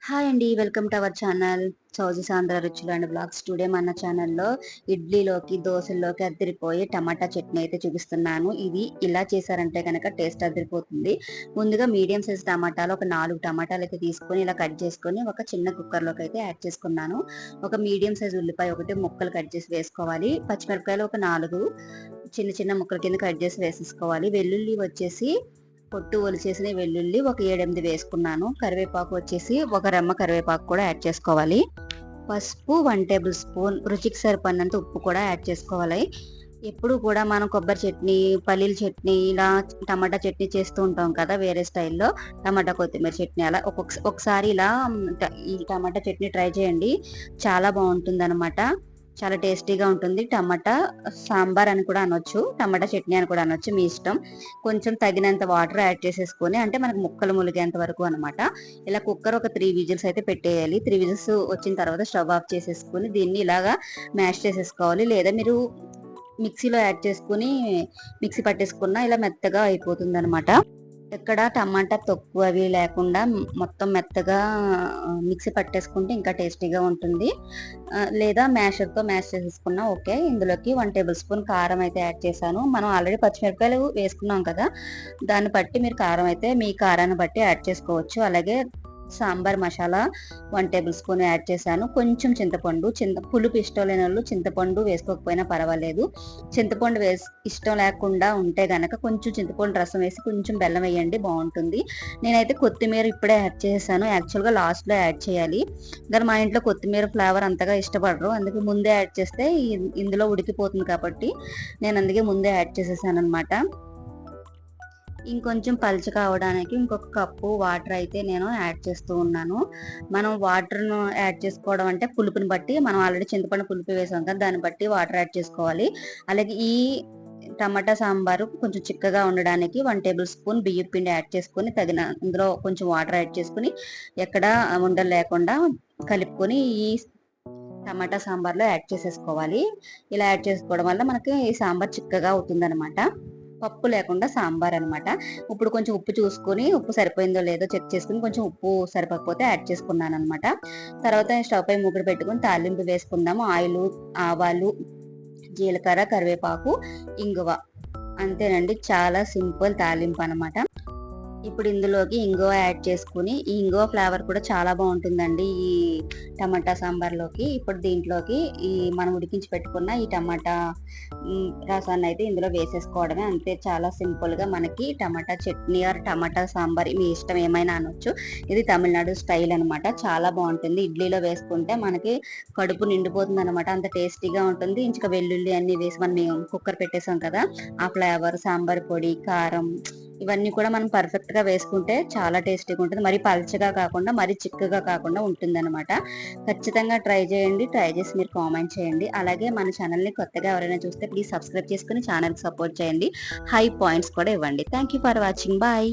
Hi అండి. Welcome to our channel. చౌజీ సాంద్ర రుచులు అండ్ బ్లాగ్స్. టుడే మన ఛానల్‌లో ఇడ్లీలోకి, దోసల్లోకి అదిరిపోయే టమాటా చట్నీ అయితే చూపిస్తున్నాను. ఇది ఇలా చేశారంటే గనక టేస్ట్ అదిరిపోతుంది. ముందుగా మీడియం సైజ్ టమాటాలు ఒక 4 టమాటాలు అయితే తీసుకొని ఇలా కట్ చేసుకొని ఒక చిన్న కుక్కర్‌లోకి అయితే యాడ్ చేసుకున్నాను. ఒక మీడియం సైజ్ ఉల్లిపాయ ఒకటి ముక్కలు కట్ చేసి వేసుకోవాలి. పచ్చిమిరపకాయలు ఒక 4 చిన్న చిన్న ముక్కల కింద కట్ చేసి వేసేసుకోవాలి. వెల్లుల్లి వచ్చేసి పొట్టు ఒలిచేసిన వెల్లుల్లి ఒక 7, 8 వేసుకున్నాను. కరివేపాకు వచ్చేసి ఒక రెమ్మ కరివేపాకు కూడా యాడ్ చేసుకోవాలి. పసుపు 1 టేబుల్ స్పూన్, రుచికి సరిపడినంత ఉప్పు కూడా యాడ్ చేసుకోవాలి. ఎప్పుడు కూడా మనం కొబ్బరి చట్నీ, పల్లీల చట్నీ ఇలా టమాటా చట్నీ చేస్తూ ఉంటాం కదా వేరే స్టైల్‌లో. టమాటా కొత్తిమీర చట్నీ అలా ఒకసారి ఇలా ఈ టమాటా చట్నీ ట్రై చేయండి. చాలా బావుంటుందనమాట. చాలా టేస్టీగా ఉంటుంది. టమాటా సాంబార్ అని కూడా అనొచ్చు. టమాటా చట్నీ అని కూడా అనొచ్చు. మీ ఇష్టం. కొంచెం తగినంత వాటర్ యాడ్ చేసేసుకొని అంటే మనకు ముక్కలు ములిగేంత వరకు అనమాట. ఇలా కుక్కర్ ఒక 3 విజిల్స్ అయితే పెట్టేయాలి. 3 విజిల్స్ వచ్చిన తర్వాత స్టవ్ ఆఫ్ చేసేసుకొని దీన్ని ఇలాగా మ్యాష్ చేసేసుకోవాలి. లేదా మీరు మిక్సీలో యాడ్ చేసుకొని మిక్సీ పట్టేసుకున్న ఇలా మెత్తగా అయిపోతుందనమాట. ఎక్కడ టమాటా తొక్కు అవి లేకుండా మొత్తం మెత్తగా మిక్సీ పట్టేసుకుంటే ఇంకా టేస్టీగా ఉంటుంది. లేదా మ్యాషర్‌తో మ్యాష్ చేసేసుకున్నా ఓకే. ఇందులోకి 1 టేబుల్ స్పూన్ కారం అయితే యాడ్ చేశాను. మనం ఆల్రెడీ పచ్చిమిరపకాయలు వేసుకున్నాం కదా! దాన్ని బట్టి మీరు కారం అయితే మీ కారాన్ని బట్టి యాడ్ చేసుకోవచ్చు. అలాగే sambar masala 1 table spoon add చేశాను. కొంచెం చింతపండు, పులుపు ఇష్టం లేనోళ్ళు చింతపండు వేసుకోకపోయినా పర్వాలేదు. చింతపండు ఇష్టం లేకుండా ఉంటే గనక కొంచెం చింతపండు రసం వేసి కొంచెం బెల్లం వేయండి బావుంటుంది. నేనైతే కొత్తిమీర ఇప్పుడే యాడ్ చేసేసాను. యాక్చువల్‌గా లాస్ట్‌లో యాడ్ చేయాలి. కానీ మా ఇంట్లో కొత్తిమీర ఫ్లేవర్ అంతగా ఇష్టపడరు. అందుకే ముందే యాడ్ చేస్తే ఇందులో ఉడికిపోతుంది కాబట్టి నేను అందుకే ముందే యాడ్ చేసేసాననమాట. ఇంకొంచెం పలుచగా అవ్వడానికి ఇంకొక కప్పు వాటర్ అయితే నేను యాడ్ చేస్తూ ఉన్నాను. మనం వాటర్‌ను యాడ్ చేసుకోవడం అంటే పులుపుని బట్టి మనం ఆల్రెడీ చింతపండు పులుపు వేసాం కదా! దాన్ని బట్టి వాటర్ యాడ్ చేసుకోవాలి. అలాగే ఈ టమాటా సాంబారు కొంచెం చిక్కగా ఉండడానికి 1 టేబుల్ స్పూన్ బియ్యపు పిండి యాడ్ చేసుకొని అందులో కొంచెం వాటర్ యాడ్ చేసుకొని ఎక్కడ ఉండలు లేకుండా కలుపుకొని ఈ టమాటా సాంబార్‌లో యాడ్ చేసేసుకోవాలి. ఇలా యాడ్ చేసుకోవడం వల్ల మనకి ఈ సాంబార్ చిక్కగా అవుతుందనమాట. పప్పు లేకుండా సాంబార్ అనమాట. ఇప్పుడు కొంచెం ఉప్పు చూసుకొని ఉప్పు సరిపోయిందో లేదో చెక్ చేసుకొని కొంచెం ఉప్పు సరిపోకపోతే యాడ్ చేసుకున్నాననమాట. తర్వాత స్టవ్ పై మూకుడు పెట్టుకొని తాలింపు వేసుకుందాము. ఆయిలు, ఆవాలు, జీలకర్ర, కరివేపాకు, ఇంగువ. అంతేనండి. చాలా సింపుల్ తాలింపు అనమాట. ఇప్పుడు ఇందులోకి ఇంగువ యాడ్ చేసుకొని, ఈ ఇంగువ ఫ్లేవర్ కూడా చాలా బావుంటుందండి ఈ టమాటా సాంబార్‌లోకి. ఇప్పుడు దీంట్లోకి మనం ఉడికించి పెట్టుకున్న ఈ టమాటా రసాన్నయితే ఇందులో వేసేసుకోవడమే. అంతే చాలా సింపుల్‌గా మనకి టమాటా చట్నీ ఆర్ టమాటా సాంబార్ మీ ఇష్టం ఏమైనా అనొచ్చు. ఇది తమిళనాడు స్టైల్ అనమాట. చాలా బావుంటుంది. ఇడ్లీలో వేసుకుంటే మనకి కడుపు నిండిపోతుందనమాట. అంత టేస్టీగా ఉంటుంది. ఇంచుక వెల్లుల్లి అన్నీ వేసి మనం కుక్కర్ పెట్టేసాం కదా! ఆ ఫ్లేవర్, సాంబార్ పొడి, కారం ఇవన్నీ కూడా మనం పర్ఫెక్ట్‌గా వేసుకుంటే చాలా టేస్టీగా ఉంటుంది. మరి పల్చగా కాకుండా, మరి చిక్కగా కాకుండా ఉంటుందనమాట. ఖచ్చితంగా ట్రై చేయండి. ట్రై చేసి మీరు కామెంట్ చేయండి. అలాగే మన ఛానల్‌ని కొత్తగా ఎవరైనా చూస్తే ప్లీజ్ సబ్స్క్రైబ్ చేసుకొని ఛానల్‌కి సపోర్ట్ చేయండి. హై పాయింట్స్ కూడా ఇవ్వండి. Thank you for watching. Bye.